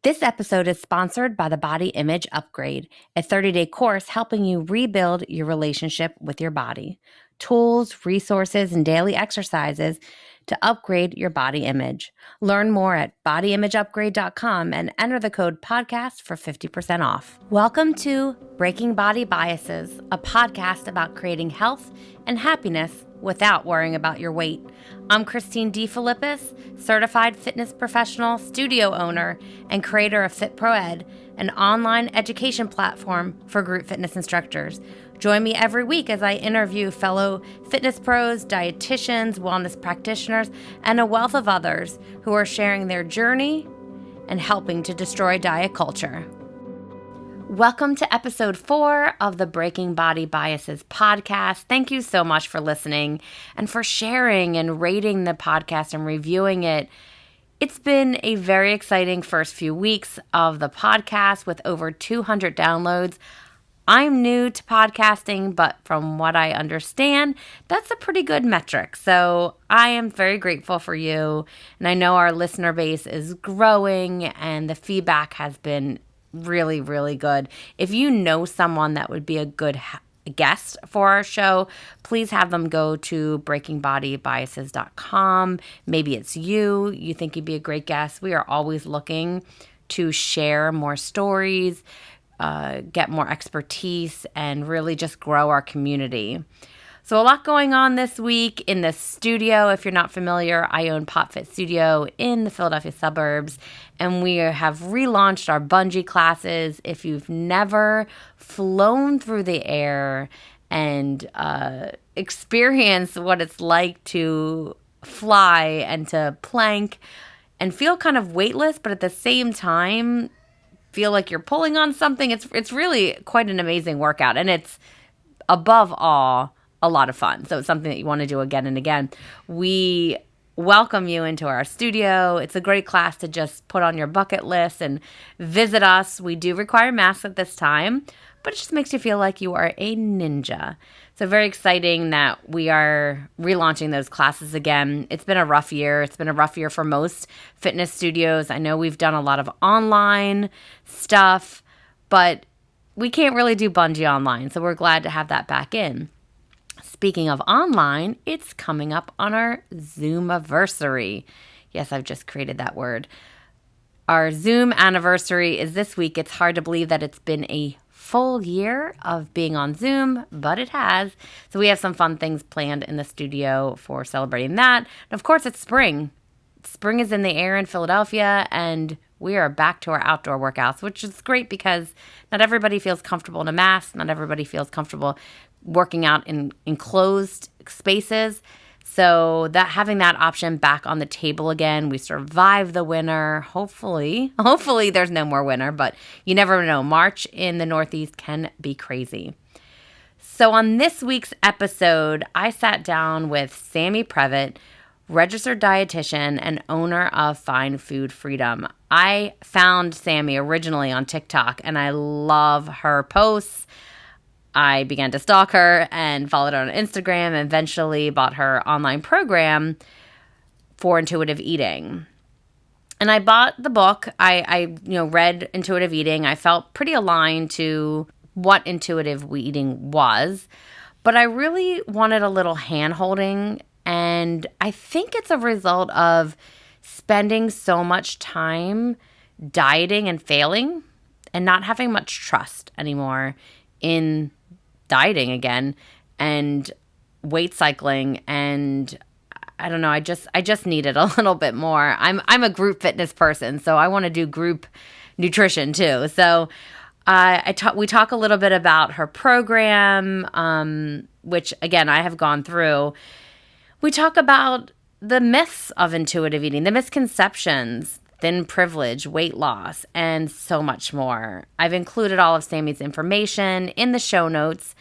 This episode is sponsored by the Body Image Upgrade, a 30-day course helping you rebuild your relationship with your body. Tools, resources, and daily exercises to upgrade your body image. Learn more at bodyimageupgrade.com and enter the code podcast for 50% off. Welcome to Breaking Body Biases, a podcast about creating health and happiness without worrying about your weight. I'm Christine DeFilippis, certified fitness professional, studio owner, and creator of FitProEd, an online education platform for group fitness instructors. Join me every week as I interview fellow fitness pros, dietitians, wellness practitioners, and a wealth of others who are sharing their journey and helping to destroy diet culture. Welcome to episode 4 of the Breaking Body Biases podcast. Thank you so much for listening and for sharing and rating the podcast and reviewing it. It's been a very exciting first few weeks of the podcast with over 200 downloads. I'm new to podcasting, but from what I understand, that's a pretty good metric. So I am very grateful for you. And I know our listener base is growing and the feedback has been really, really good. If you know someone that would be a good guest for our show, please have them go to breakingbodybiases.com. Maybe it's you think you'd be a great guest. We are always looking to share more stories, get more expertise, and really just grow our community. So a lot going on this week in the studio. If you're not familiar, I own Pop Fit Studio in the Philadelphia suburbs, and we have relaunched our bungee classes. If you've never flown through the air and experienced what it's like to fly and to plank and feel kind of weightless, but at the same time feel like you're pulling on something, it's really quite an amazing workout, and it's above all a lot of fun. So it's something that you want to do again and again. We welcome you into our studio. It's a great class to just put on your bucket list and visit us. We do require masks at this time, but it just makes you feel like you are a ninja. So very exciting that we are relaunching those classes again. It's been a rough year. It's been a rough year for most fitness studios. I know we've done a lot of online stuff, but we can't really do bungee online. So we're glad to have that back in. Speaking of online, it's coming up on our Zoom-iversary. Yes, I've just created that word. Our Zoom anniversary is this week. It's hard to believe that it's been a full year of being on Zoom, but it has. So we have some fun things planned in the studio for celebrating that. And of course, it's spring. Spring is in the air in Philadelphia, and we are back to our outdoor workouts, which is great because not everybody feels comfortable in a mask. Not everybody feels comfortable working out in enclosed spaces. So that having that option back on the table again, we survived the winter. Hopefully there's no more winter, but you never know. March in the Northeast can be crazy. So on this week's episode, I sat down with Sammy Previte, registered dietitian and owner of Fine Food Freedom. I found Sammy originally on TikTok, and I love her posts. I began to stalk her and followed her on Instagram and eventually bought her online program for intuitive eating. And I bought the book. I read Intuitive Eating. I felt pretty aligned to what intuitive eating was, but I really wanted a little hand-holding, and I think it's a result of spending so much time dieting and failing and not having much trust anymore in dieting again and weight cycling, and I don't know, I just needed a little bit more. I'm a group fitness person, so I want to do group nutrition too. So we talk a little bit about her program, which again I have gone through. We talk about the myths of intuitive eating, the misconceptions, thin privilege, weight loss, and so much more. I've included all of Sammy's information in the show notes,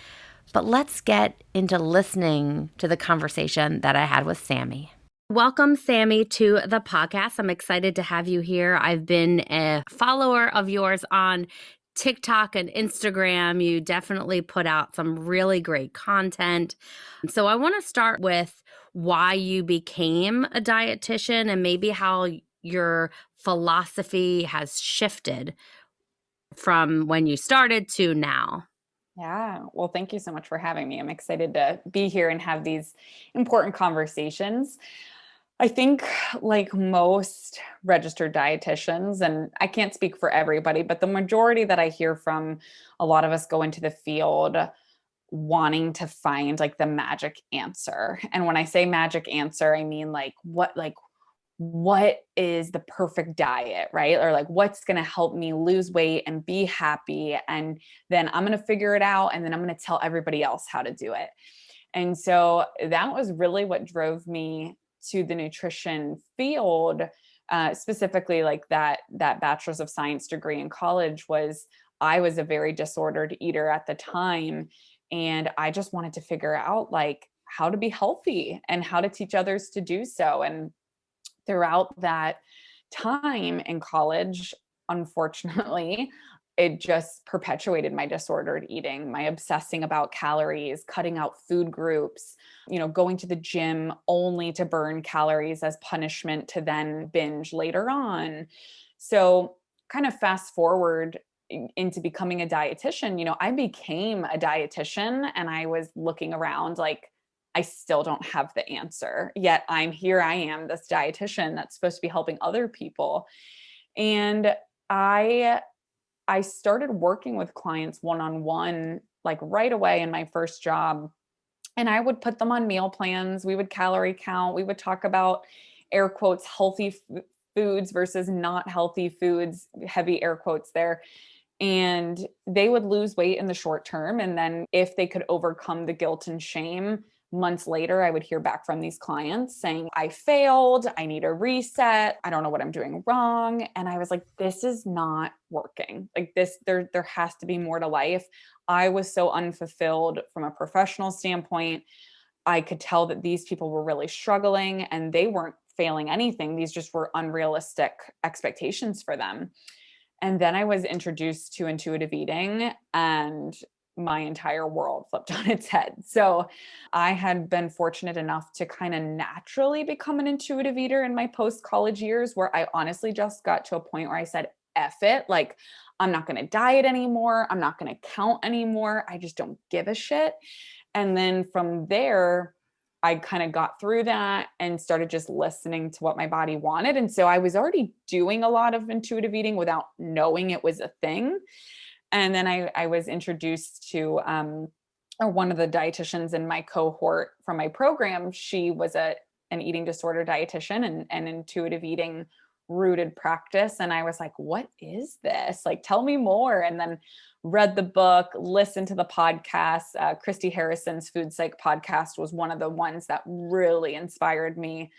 but let's get into listening to the conversation that I had with Sammy. Welcome, Sammy, to the podcast. I'm excited to have you here. I've been a follower of yours on TikTok and Instagram. You definitely put out some really great content. So I want to start with why you became a dietitian and maybe how your philosophy has shifted from when you started to now. Yeah. Well, thank you so much for having me. I'm excited to be here and have these important conversations. I think, like most registered dietitians, and I can't speak for everybody, but the majority that I hear from, a lot of us go into the field wanting to find like the magic answer. And when I say magic answer, I mean what is the perfect diet, right? Or like what's going to help me lose weight and be happy, and then I'm going to figure it out, and then I'm going to tell everybody else how to do it. And so that was really what drove me to the nutrition field, specifically like that bachelor's of science degree in college. Was I was a very disordered eater at the time, and I just wanted to figure out like how to be healthy and how to teach others to do so. And throughout that time in college, unfortunately, it just perpetuated my disordered eating, my obsessing about calories, cutting out food groups, going to the gym only to burn calories as punishment to then binge later on. So, kind of fast forward into becoming a dietitian, I became a dietitian and I was looking around like, I still don't have the answer. Yet I am, this dietitian that's supposed to be helping other people. And I I started working with clients one-on-one like right away in my first job. And I would put them on meal plans. We would calorie count. We would talk about air quotes healthy foods versus not healthy foods, heavy air quotes there. And they would lose weight in the short term. And then if they could overcome the guilt and shame, months later, I would hear back from these clients saying, I failed. I need a reset. I don't know what I'm doing wrong. And I was like, this is not working. Like this, there has to be more to life. I was so unfulfilled from a professional standpoint. I could tell that these people were really struggling and they weren't failing anything. These just were unrealistic expectations for them. And then I was introduced to intuitive eating, and my entire world flipped on its head. So I had been fortunate enough to kind of naturally become an intuitive eater in my post-college years, where I honestly just got to a point where I said, F it. Like, I'm not going to diet anymore. I'm not going to count anymore. I just don't give a shit. And then from there, I kind of got through that and started just listening to what my body wanted. And so I was already doing a lot of intuitive eating without knowing it was a thing. And then I was introduced to or one of the dietitians in my cohort from my program. She was an eating disorder dietitian and intuitive eating rooted practice. And I was like, what is this? Like, tell me more. And then read the book, listened to the podcast. Christy Harrison's Food Psych podcast was one of the ones that really inspired me.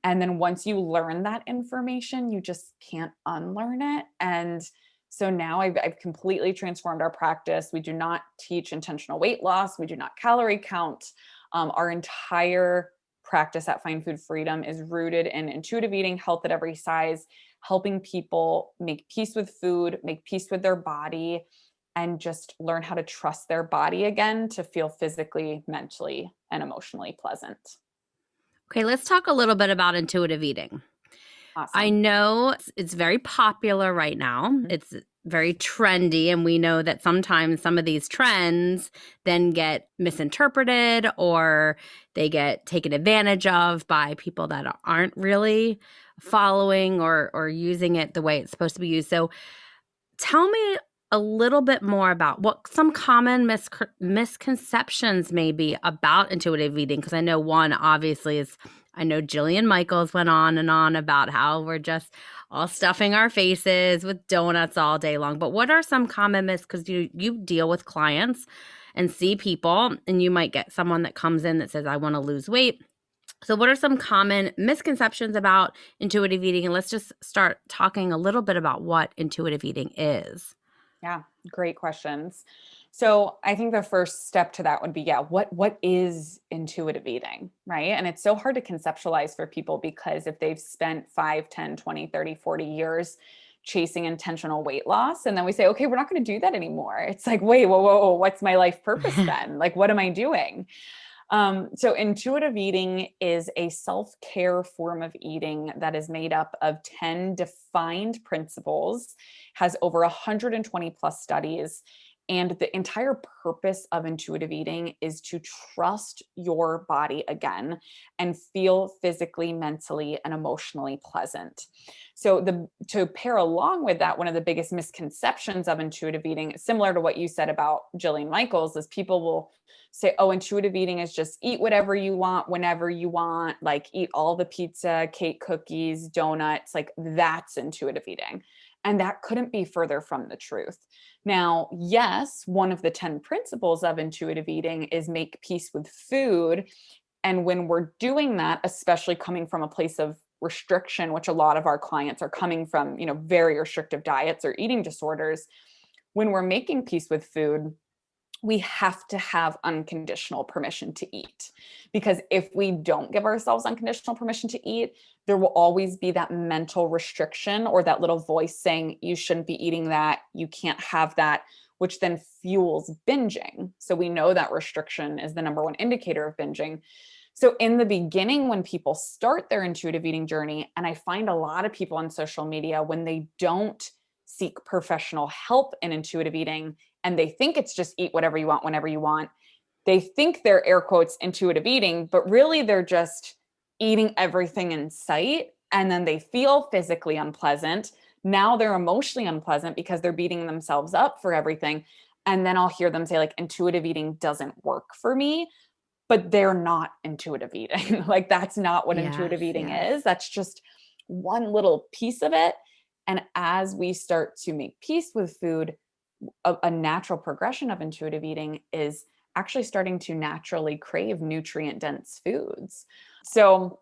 And then once you learn that information, you just can't unlearn it. And so now I've completely transformed our practice. We do not teach intentional weight loss. We do not calorie count. Our entire practice at Find Food Freedom is rooted in intuitive eating, health at every size, helping people make peace with food, make peace with their body, and just learn how to trust their body again to feel physically, mentally, and emotionally pleasant. Okay, let's talk a little bit about intuitive eating. Awesome. I know it's very popular right now. It's very trendy, and we know that sometimes some of these trends then get misinterpreted or they get taken advantage of by people that aren't really following or using it the way it's supposed to be used. So tell me a little bit more about what some common misconceptions may be about intuitive eating, because I know one obviously is, I know Jillian Michaels went on and on about how we're just all stuffing our faces with donuts all day long. But what are some common because you deal with clients and see people, and you might get someone that comes in that says, I want to lose weight. So what are some common misconceptions about intuitive eating? And let's just start talking a little bit about what intuitive eating is. Yeah, great questions. So I think the first step to that would be, what is intuitive eating, right? And it's so hard to conceptualize for people because if they've spent 5, 10, 20, 30, 40 years chasing intentional weight loss, and then we say, okay, we're not going to do that anymore. It's like, wait, whoa, what's my life purpose then? Like, what am I doing? So intuitive eating is a self-care form of eating that is made up of 10 defined principles, has over 120 plus studies. And the entire purpose of intuitive eating is to trust your body again and feel physically, mentally, and emotionally pleasant. So to pair along with that, one of the biggest misconceptions of intuitive eating, similar to what you said about Jillian Michaels, is people will say, oh, intuitive eating is just eat whatever you want, whenever you want, like eat all the pizza, cake, cookies, donuts, like that's intuitive eating. And that couldn't be further from the truth. Now, yes, one of the 10 principles of intuitive eating is make peace with food. And when we're doing that, especially coming from a place of restriction, which a lot of our clients are coming from, very restrictive diets or eating disorders, when we're making peace with food, we have to have unconditional permission to eat. Because if we don't give ourselves unconditional permission to eat, there will always be that mental restriction or that little voice saying, you shouldn't be eating that, you can't have that, which then fuels binging. So we know that restriction is the number one indicator of binging. So in the beginning, when people start their intuitive eating journey, and I find a lot of people on social media, when they don't seek professional help in intuitive eating, and they think it's just eat whatever you want, whenever you want, they think they're air quotes intuitive eating, but really they're just eating everything in sight. And then they feel physically unpleasant. Now they're emotionally unpleasant because they're beating themselves up for everything. And then I'll hear them say, like, intuitive eating doesn't work for me, but they're not intuitive eating. Like, that's not what Yes, intuitive eating yes. is. That's just one little piece of it. And as we start to make peace with food, a natural progression of intuitive eating is actually starting to naturally crave nutrient dense foods. So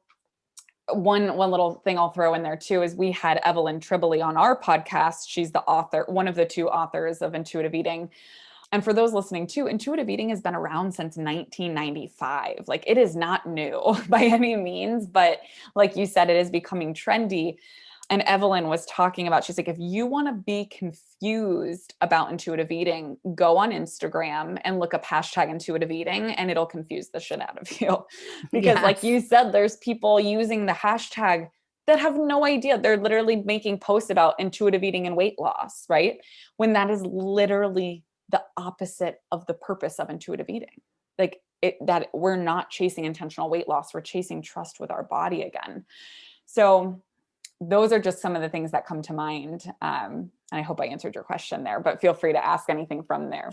one little thing I'll throw in there too is we had Evelyn Tribole on our podcast. She's the author, one of the two authors of Intuitive Eating. And for those listening too, intuitive eating has been around since 1995. Like, it is not new by any means, but like you said, it is becoming trendy. And Evelyn was talking about, she's like, if you want to be confused about intuitive eating, go on Instagram and look up hashtag intuitive eating, and it'll confuse the shit out of you. Because like Yes. you said, there's people using the hashtag that have no idea. They're literally making posts about intuitive eating and weight loss, right? When that is literally the opposite of the purpose of intuitive eating. Like, that we're not chasing intentional weight loss, we're chasing trust with our body again. So those are just some of the things that come to mind. And I hope I answered your question there, but feel free to ask anything from there.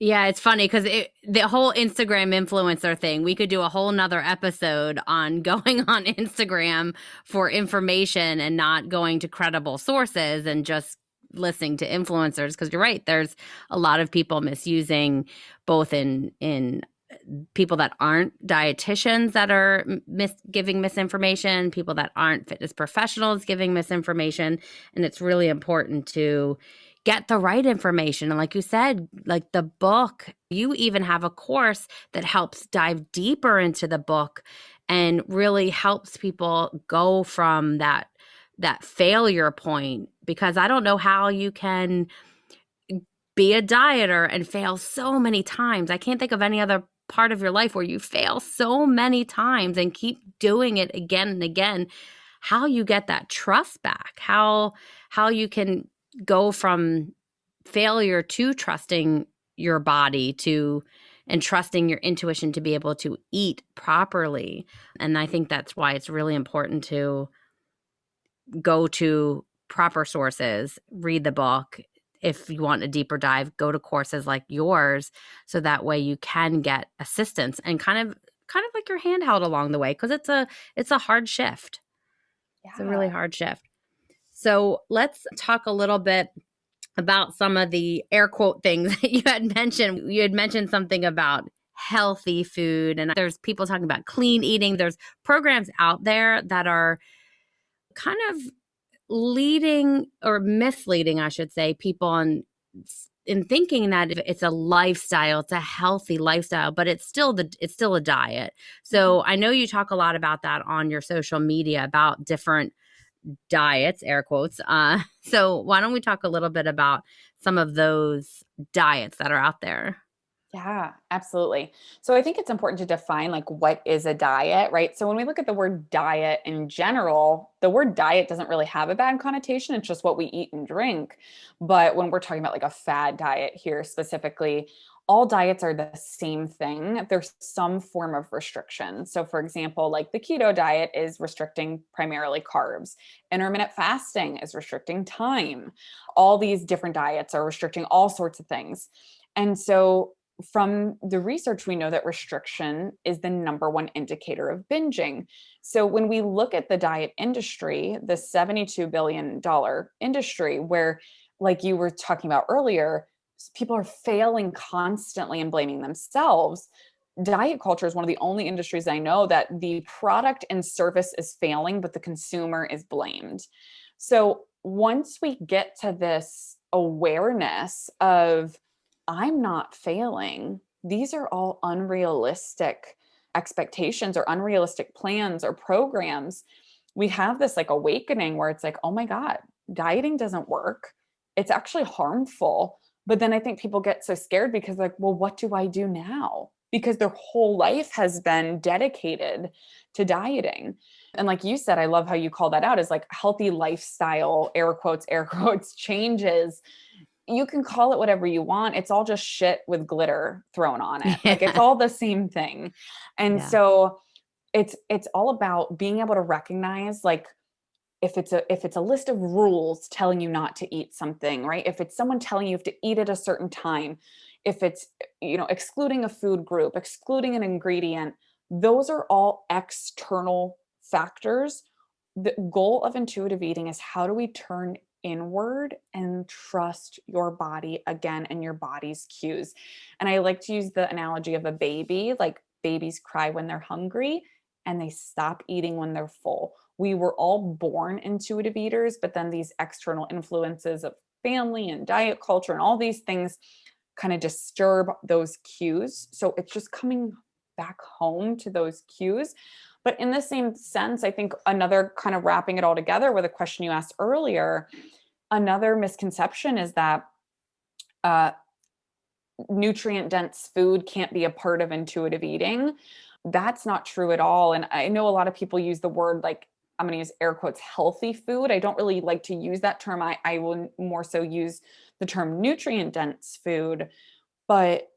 Yeah, it's funny because the whole Instagram influencer thing, we could do a whole nother episode on going on Instagram for information and not going to credible sources and just listening to influencers. Because you're right, there's a lot of people misusing both in people that aren't dietitians that are giving misinformation, people that aren't fitness professionals giving misinformation. And it's really important to get the right information. And like you said, like the book, you even have a course that helps dive deeper into the book and really helps people go from that failure point. Because I don't know how you can be a dieter and fail so many times. I can't think of any other part of your life where you fail so many times and keep doing it again and again. How you get that trust back, how you can go from failure to trusting your body to and trusting your intuition to be able to eat properly. And I think that's why it's really important to go to proper sources, read the book. If you want a deeper dive, go to courses like yours so that way you can get assistance and kind of like your hand held along the way, because it's a hard shift. It's a really Yeah. hard shift. So let's talk a little bit about some of the air quote things that you had mentioned. You had mentioned something about healthy food, and there's people talking about clean eating. There's programs out there that are kind of leading or misleading, I should say, people in thinking that it's a lifestyle, it's a healthy lifestyle, but it's still a diet. So I know you talk a lot about that on your social media about different diets, air quotes. So why don't we talk a little bit about some of those diets that are out there? Yeah, absolutely. So I think it's important to define like what is a diet, right? So when we look at the word diet in general, the word diet doesn't really have a bad connotation. It's just what we eat and drink. But when we're talking about like a fad diet here specifically, all diets are the same thing. There's some form of restriction. So for example, like the keto diet is restricting primarily carbs. Intermittent fasting is restricting time. All these different diets are restricting all sorts of things. And so from the research, we know that restriction is the number one indicator of binging. So when we look at the diet industry, the $72 billion industry, where, like you were talking about earlier, people are failing constantly and blaming themselves. Diet culture is one of the only industries I know that the product and service is failing, but the consumer is blamed. So once we get to this awareness of, I'm not failing. These are all unrealistic expectations or unrealistic plans or programs. We have this like awakening where it's like, oh my God, dieting doesn't work. It's actually harmful. But then I think people get so scared because, like, well, what do I do now? Because their whole life has been dedicated to dieting. And like you said, I love how you call that out as like healthy lifestyle, air quotes, changes. You can call it whatever you want. It's all just shit with glitter thrown on it. Like it's Yeah. all the same thing. And Yeah. so it's all about being able to recognize, like, if it's a list of rules telling you not to eat something, right? If it's someone telling you have to eat at a certain time, if it's, excluding a food group, excluding an ingredient, those are all external factors. The goal of intuitive eating is, how do we turn inward and trust your body again and your body's cues? And I like to use the analogy of a baby. Like, babies cry when they're hungry and they stop eating when they're full. We were all born intuitive eaters, but then these external influences of family and diet culture and all these things kind of disturb those cues. So it's just coming back home to those cues. But in the same sense, I think another kind of wrapping it all together with a question you asked earlier, another misconception is that uh, nutrient dense food can't be a part of intuitive eating. That's not true at all. And I know a lot of people use the word, like, I'm going to use air quotes, healthy food. I don't really like to use that term. I will more so use the term nutrient dense food. But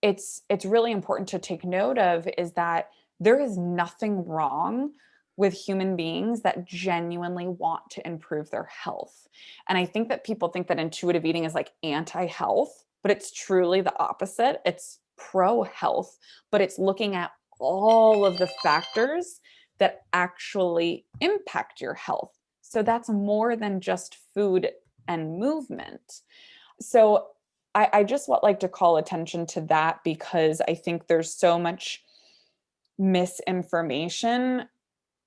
it's really important to take note of is that there is nothing wrong with human beings that genuinely want to improve their health. And I think that people think that intuitive eating is like anti-health, but it's truly the opposite. It's pro-health, but it's looking at all of the factors that actually impact your health. So that's more than just food and movement. So I just like to call attention to that, because I think there's so much misinformation.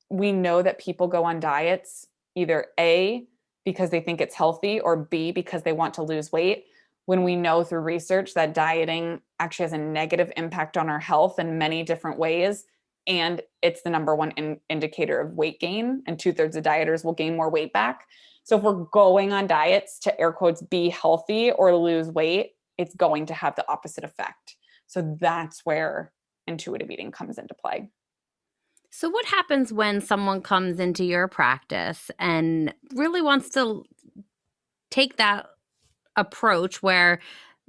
We know that people go on diets either A, because they think it's healthy, or B, because they want to lose weight, when we know through research that dieting actually has a negative impact on our health in many different ways. And it's the number one indicator of weight gain, and 2/3 of dieters will gain more weight back. So if we're going on diets to, air quotes, be healthy or lose weight, it's going to have the opposite effect. So that's where intuitive eating comes into play. So, what happens when someone comes into your practice and really wants to take that approach where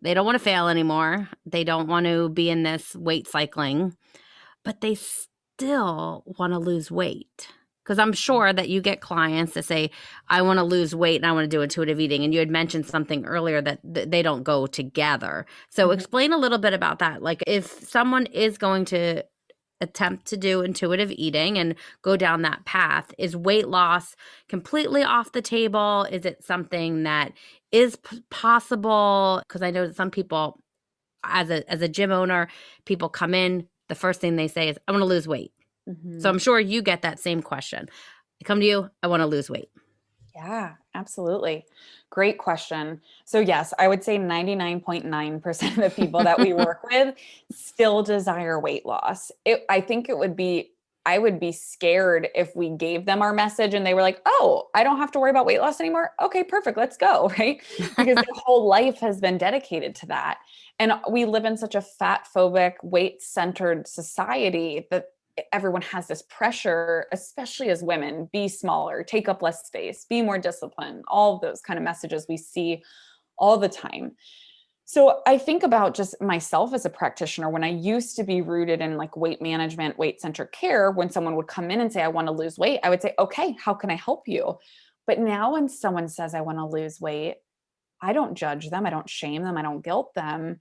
they don't want to fail anymore? They don't want to be in this weight cycling, but they still want to lose weight. Because I'm sure that you get clients that say, I want to lose weight and I want to do intuitive eating. And you had mentioned something earlier that they don't go together. So, Mhm. explain a little bit about that. Like, if someone is going to attempt to do intuitive eating and go down that path, is weight loss completely off the table? Is it something that is possible? Because I know that some people, as a gym owner, people come in, the first thing they say is, I want to lose weight. So Mhm. I'm sure you get that same question. I come to you, I want to lose weight. Yeah, absolutely. Great question. So, yes, I would say 99.9% of the people that we work with still desire weight loss. I think it would be I would be scared if we gave them our message and they were like, oh, I don't have to worry about weight loss anymore. Okay, perfect. Let's go. Right. Because their whole life has been dedicated to that. And we live in such a fat phobic, weight centered society that everyone has this pressure, especially as women, be smaller, take up less space, be more disciplined, all of those kind of messages we see all the time. So I think about just myself as a practitioner. When I used to be rooted in like weight management, weight centered care, when someone would come in and say, I want to lose weight, I would say, okay, how can I help you? But now when someone says, I want to lose weight, I don't judge them. I don't shame them. I don't guilt them.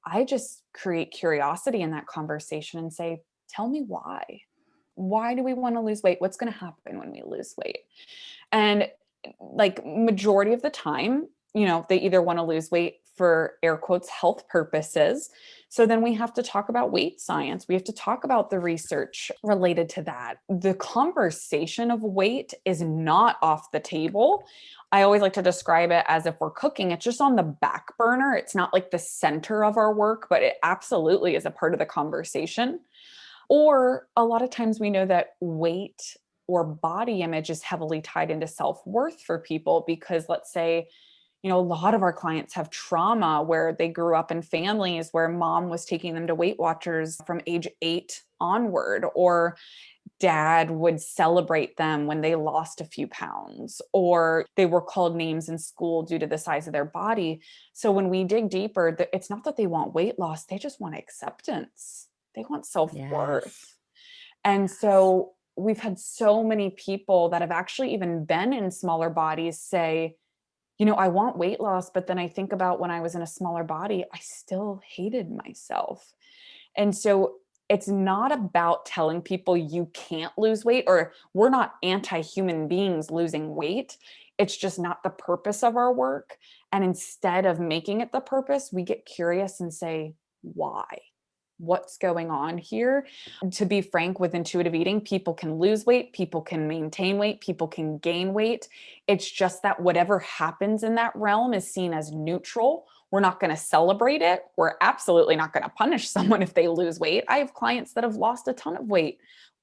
I just create curiosity in that conversation and say, tell me why. Why do we want to lose weight? What's going to happen when we lose weight? And like majority of the time, they either want to lose weight for air quotes health purposes. So then we have to talk about weight science. We have to talk about the research related to that. The conversation of weight is not off the table. I always like to describe it as if we're cooking, it's just on the back burner. It's not like the center of our work, but it absolutely is a part of the conversation. Or a lot of times we know that weight or body image is heavily tied into self-worth for people because let's say, a lot of our clients have trauma where they grew up in families where mom was taking them to Weight Watchers from age 8 onward, or dad would celebrate them when they lost a few pounds, or they were called names in school due to the size of their body. So when we dig deeper, it's not that they want weight loss, they just want acceptance. They want self-worth. Yes. And so we've had so many people that have actually even been in smaller bodies say, I want weight loss, but then I think about when I was in a smaller body, I still hated myself. And so it's not about telling people you can't lose weight, or we're not anti-human beings losing weight. It's just not the purpose of our work. And instead of making it the purpose, we get curious and say, why? What's going on here? To be frank, with intuitive eating, people can lose weight, people can maintain weight, people can gain weight. It's just that whatever happens in that realm is seen as neutral. We're not going to celebrate it. We're absolutely not going to punish someone if they lose weight. I have clients that have lost a ton of weight.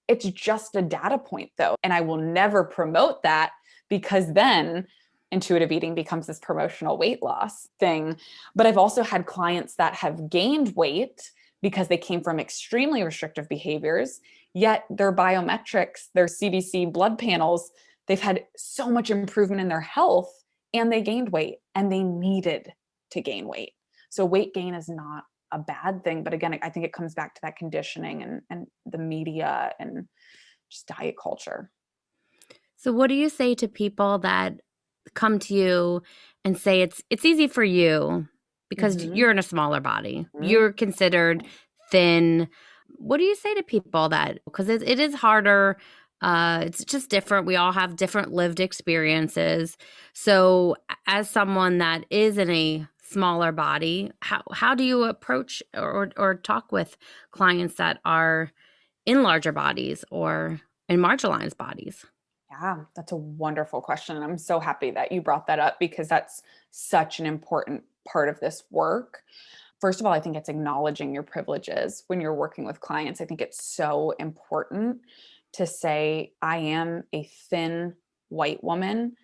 It's just a data point, though. And I will never promote that because then intuitive eating becomes this promotional weight loss thing. But I've also had clients that have gained weight because they came from extremely restrictive behaviors, yet their biometrics, their CBC blood panels, they've had so much improvement in their health and they gained weight and they needed to gain weight. So weight gain is not a bad thing. But again, I think it comes back to that conditioning and the media and just diet culture. So what do you say to people that come to you and say it's easy for you because Mm-hmm. you're in a smaller body. Mm-hmm. You're considered thin. What do you say to people that because it is harder, it's just different. We all have different lived experiences. So as someone that is in a smaller body, how do you approach or talk with clients that are in larger bodies or in marginalized bodies? Yeah, that's a wonderful question. And I'm so happy that you brought that up because that's such an important part of this work. First of all, I think it's acknowledging your privileges when you're working with clients. I think it's so important to say, I am a thin white woman.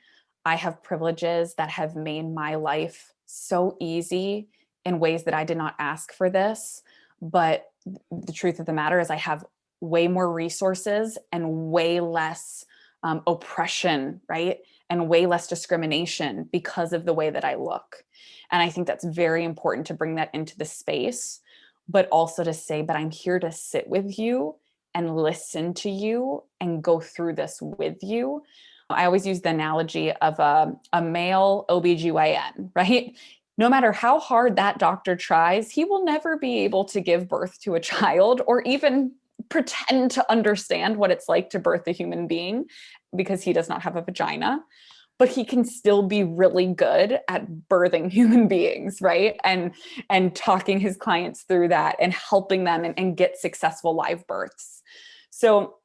I have privileges that have made my life so easy in ways that I did not ask for this. But the truth of the matter is, I have way more resources and way less oppression, right? And way less discrimination because of the way that I look. And I think that's very important to bring that into the space, but also to say, but I'm here to sit with you and listen to you and go through this with you. I always use the analogy of a male OBGYN, right? No matter how hard that doctor tries, he will never be able to give birth to a child or even pretend to understand what it's like to birth a human being because he does not have a vagina, but he can still be really good at birthing human beings, right? And talking his clients through that and helping them and get successful live births. So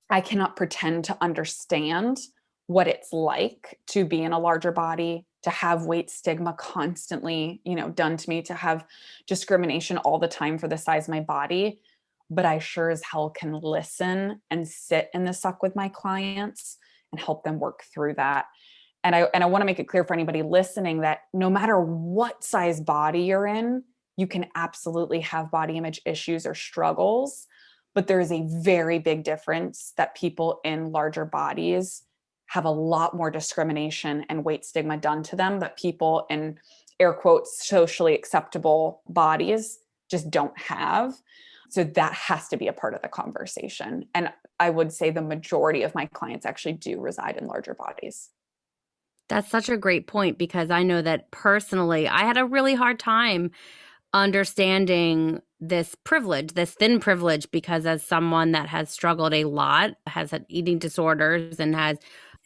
I cannot pretend to understand what it's like to be in a larger body, to have weight stigma constantly, done to me, to have discrimination all the time for the size of my body. but I sure as hell can listen and sit in the suck with my clients and help them work through that. And I want to make it clear for anybody listening that no matter what size body you're in, you can absolutely have body image issues or struggles, but there is a very big difference that people in larger bodies have a lot more discrimination and weight stigma done to them that people in air quotes socially acceptable bodies just don't have. So that has to be a part of the conversation. And I would say the majority of my clients actually do reside in larger bodies. That's such a great point because I know that personally, I had a really hard time understanding this privilege, this thin privilege, because as someone that has struggled a lot, has had eating disorders, and has,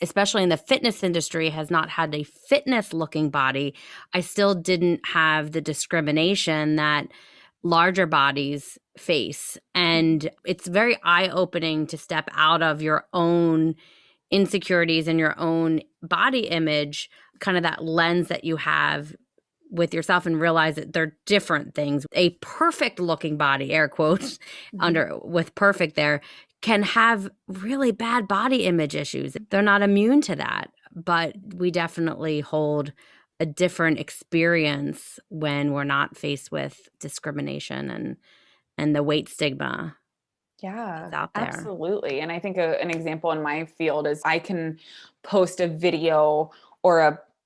especially in the fitness industry, has not had a fitness looking body, I still didn't have the discrimination that larger bodies face. And it's very eye opening to step out of your own insecurities and your own body image, kind of that lens that you have with yourself, and realize that they're different things. A perfect looking body, air quotes, Mm-hmm. under with perfect there, can have really bad body image issues. They're not immune to that, but we definitely hold a different experience when we're not faced with discrimination and the weight stigma Yeah, that's out there. absolutely. And I think an example in my field is I can post a video or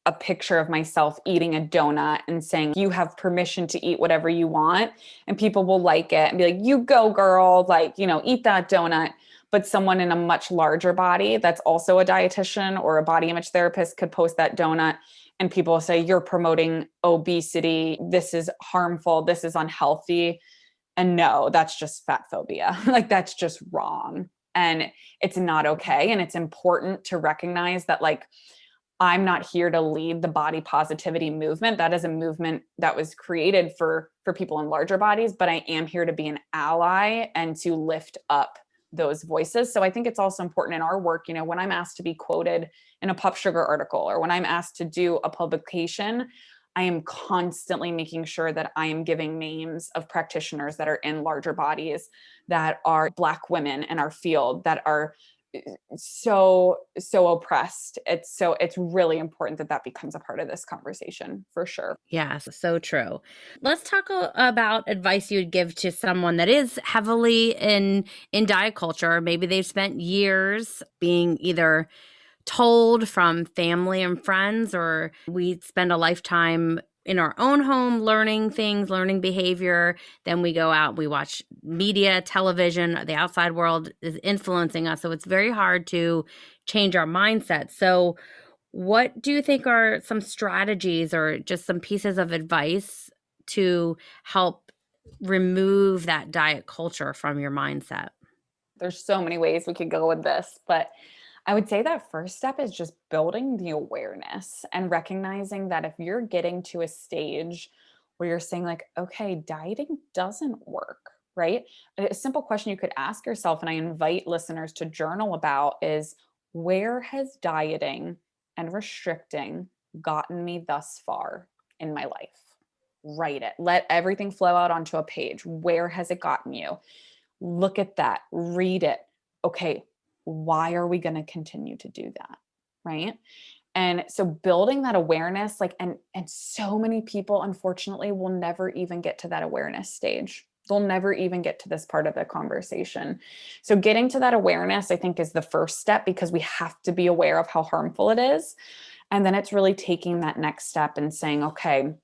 a picture of myself eating a donut and saying, you have permission to eat whatever you want. And people will like it and be like, you go, girl, like, eat that donut. But someone in a much larger body that's also a dietitian or a body image therapist could post that donut. And people will say, you're promoting obesity. This is harmful. This is unhealthy. And no, that's just fat phobia. Like that's just wrong. And it's not okay. And it's important to recognize that, like, I'm not here to lead the body positivity movement. That is a movement that was created for people in larger bodies, but I am here to be an ally and to lift up those voices. So I think it's also important in our work, when I'm asked to be quoted in a Pop Sugar article or when I'm asked to do a publication, I am constantly making sure that I am giving names of practitioners that are in larger bodies, that are Black women in our field, that are so oppressed. It's really important that that becomes a part of this conversation for sure. Yes, so true. Let's talk about advice you'd give to someone that is heavily in diet culture. Maybe they've spent years being either told from family and friends, or we spend a lifetime in our own home learning things, learning behavior. Then we go out, we watch media, television, the outside world is influencing us. So it's very hard to change our mindset. So what do you think are some strategies or just some pieces of advice to help remove that diet culture from your mindset? There's so many ways we could go with this, but I would say that first step is just building the awareness and recognizing that if you're getting to a stage where you're saying, like, okay, dieting doesn't work, right? A simple question you could ask yourself, and I invite listeners to journal about, is where has dieting and restricting gotten me thus far in my life? Write it. Let everything flow out onto a page. Where has it gotten you? Look at that, read it. Okay, why are we going to continue to do that? Right? And so building that awareness, like, and so many people unfortunately will never even get to that awareness stage. They'll never even get to this part of the conversation. So getting to that awareness, I think, is the first step, because we have to be aware of how harmful it is. And then it's really taking that next step and saying, okay,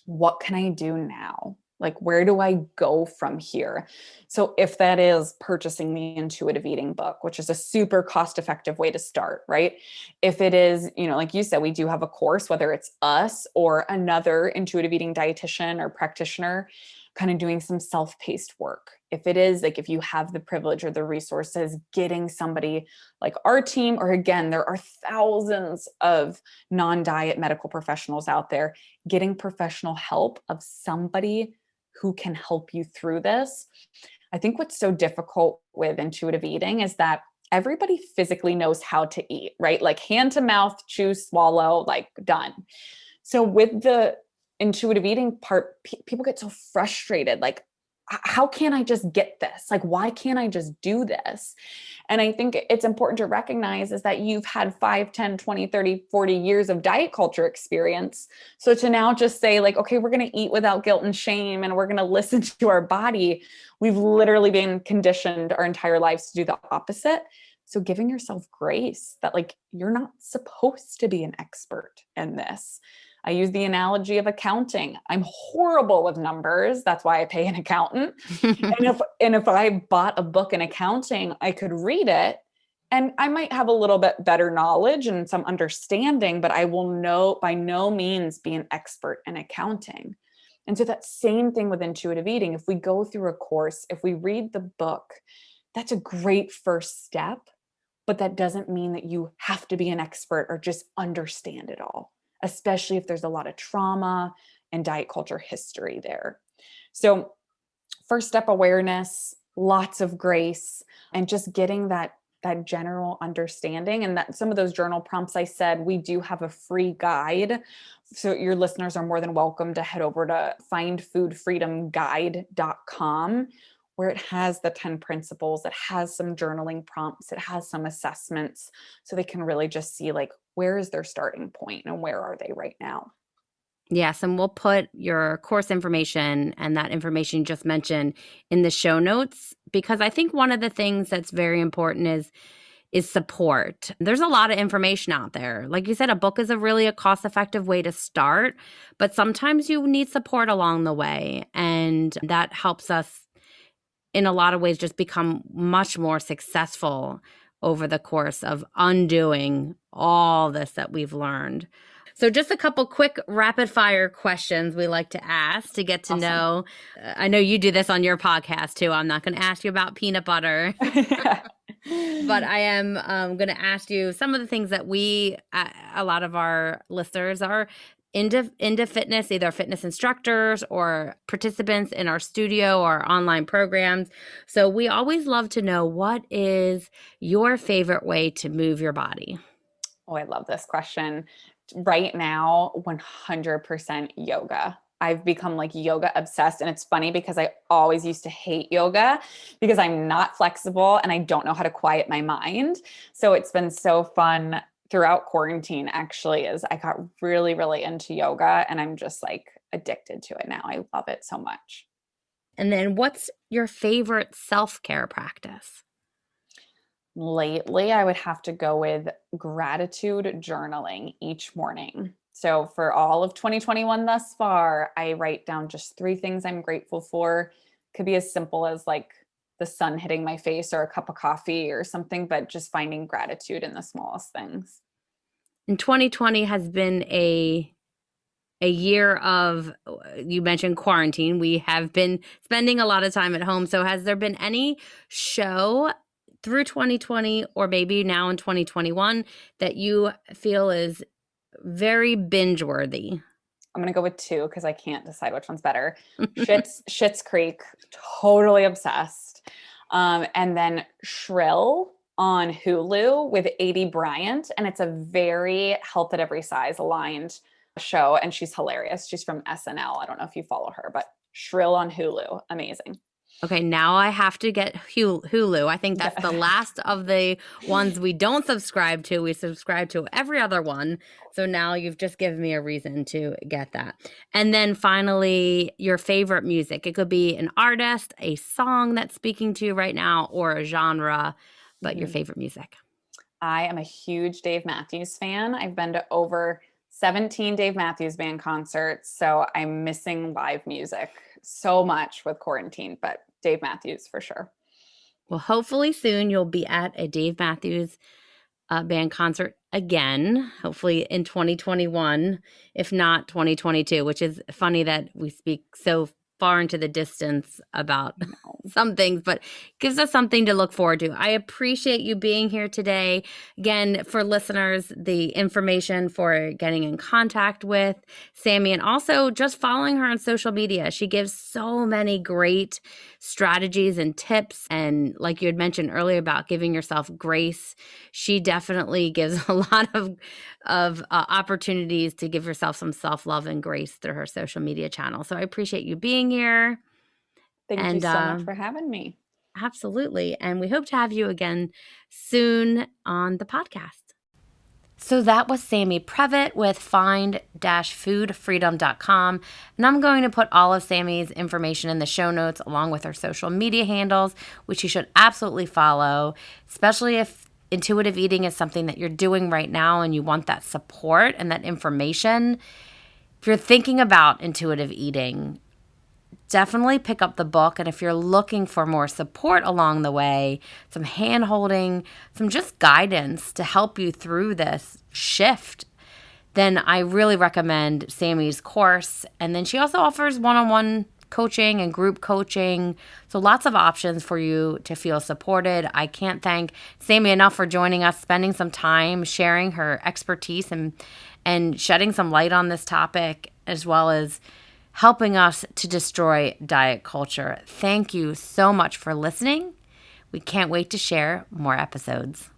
what can I do now? Like, where do I go from here? So, if that is purchasing the intuitive eating book, which is a super cost effective way to start, right? If it is, like you said, we do have a course, whether it's us or another intuitive eating dietitian or practitioner, kind of doing some self paced work. If it is like, if you have the privilege or the resources, getting somebody like our team, or again, there are thousands of non diet medical professionals out there, getting professional help of somebody who can help you through this. I think what's so difficult with intuitive eating is that everybody physically knows how to eat, right? Like hand to mouth, chew, swallow, like done. So with the intuitive eating part, people get so frustrated. Like, how can I just get this? Like, why can't I just do this? And I think it's important to recognize is that you've had 5, 10, 20, 30, 40 years of diet culture experience. So to now just say like, okay, we're going to eat without guilt and shame and we're going to listen to our body. We've literally been conditioned our entire lives to do the opposite. So giving yourself grace that like, you're not supposed to be an expert in this. I use the analogy of accounting. I'm horrible with numbers. That's why I pay an accountant. And if I bought a book in accounting, I could read it and I might have a little bit better knowledge and some understanding, but I will by no means be an expert in accounting. And so that same thing with intuitive eating, if we go through a course, if we read the book, that's a great first step, but that doesn't mean that you have to be an expert or just understand it all, especially if there's a lot of trauma and diet culture history there. So first step, awareness, lots of grace, and just getting that general understanding. And that some of those journal prompts I said, we do have a free guide. So your listeners are more than welcome to head over to findfoodfreedomguide.com, where it has the 10 principles, it has some journaling prompts, it has some assessments, so they can really just see like, where is their starting point and where are they right now? Yes, and we'll put your course information and that information you just mentioned in the show notes, because I think one of the things that's very important is support. There's a lot of information out there. Like you said, a book is a cost-effective way to start, but sometimes you need support along the way, and that helps us in a lot of ways just become much more successful over the course of undoing all this that we've learned. So just a couple quick rapid fire questions we like to ask to get to Awesome. know. I know you do this on your podcast too. I'm not going to ask you about peanut butter, but I am going to ask you some of the things that a lot of our listeners are into fitness, either fitness instructors or participants in our studio or online programs. So we always love to know, what is your favorite way to move your body? Oh, I love this question. Right now, 100% yoga. I've become like yoga obsessed. And it's funny because I always used to hate yoga because I'm not flexible and I don't know how to quiet my mind. So it's been so fun throughout quarantine, actually, as I got really, really into yoga and I'm just like addicted to it now. I love it so much. And then what's your favorite self-care practice? Lately, I would have to go with gratitude journaling each morning. So for all of 2021 thus far, I write down just 3 things I'm grateful for. Could be as simple as like the sun hitting my face or a cup of coffee or something, but just finding gratitude in the smallest things. And 2020 has been a year of, you mentioned quarantine. We have been spending a lot of time at home. So has there been any show through 2020 or maybe now in 2021 that you feel is very binge worthy? I'm going to go with 2 because I can't decide which one's better. Schitt's Creek, totally obsessed. And then Shrill on Hulu with Adie Bryant. And it's a very health at every size aligned show. And she's hilarious. She's from SNL. I don't know if you follow her, but Shrill on Hulu. Amazing. Okay, now I have to get Hulu. I think that's the last of the ones we don't subscribe to. We subscribe to every other one. So now you've just given me a reason to get that. And then finally, your favorite music. It could be an artist, a song that's speaking to you right now, or a genre, but your favorite music. I am a huge Dave Matthews fan. I've been to over 17 Dave Matthews Band concerts, so I'm missing live music so much with quarantine, but Dave Matthews for sure. Well, hopefully soon you'll be at a Dave Matthews Band concert again, hopefully in 2021, if not 2022, which is funny that we speak so far into the distance about some things, but gives us something to look forward to. I appreciate you being here today. Again, for listeners, the information for getting in contact with Sammy and also just following her on social media. She gives so many great strategies and tips. And like you had mentioned earlier about giving yourself grace, she definitely gives a lot of opportunities to give yourself some self-love and grace through her social media channel. So I appreciate you being here. Thank you And so much for having me. absolutely. And we hope to have you again soon on the podcast. So that was Sammy Previte with find-foodfreedom.com. And I'm going to put all of Sammy's information in the show notes along with her social media handles, which you should absolutely follow, especially if intuitive eating is something that you're doing right now and you want that support and that information. If you're thinking about intuitive eating, definitely pick up the book. And if you're looking for more support along the way, some hand holding, some just guidance to help you through this shift, then I really recommend Sammy's course. And then she also offers one-on-one coaching and group coaching. So lots of options for you to feel supported. I can't thank Sammy enough for joining us, spending some time sharing her expertise and shedding some light on this topic, as well as helping us to destroy diet culture. Thank you so much for listening. We can't wait to share more episodes.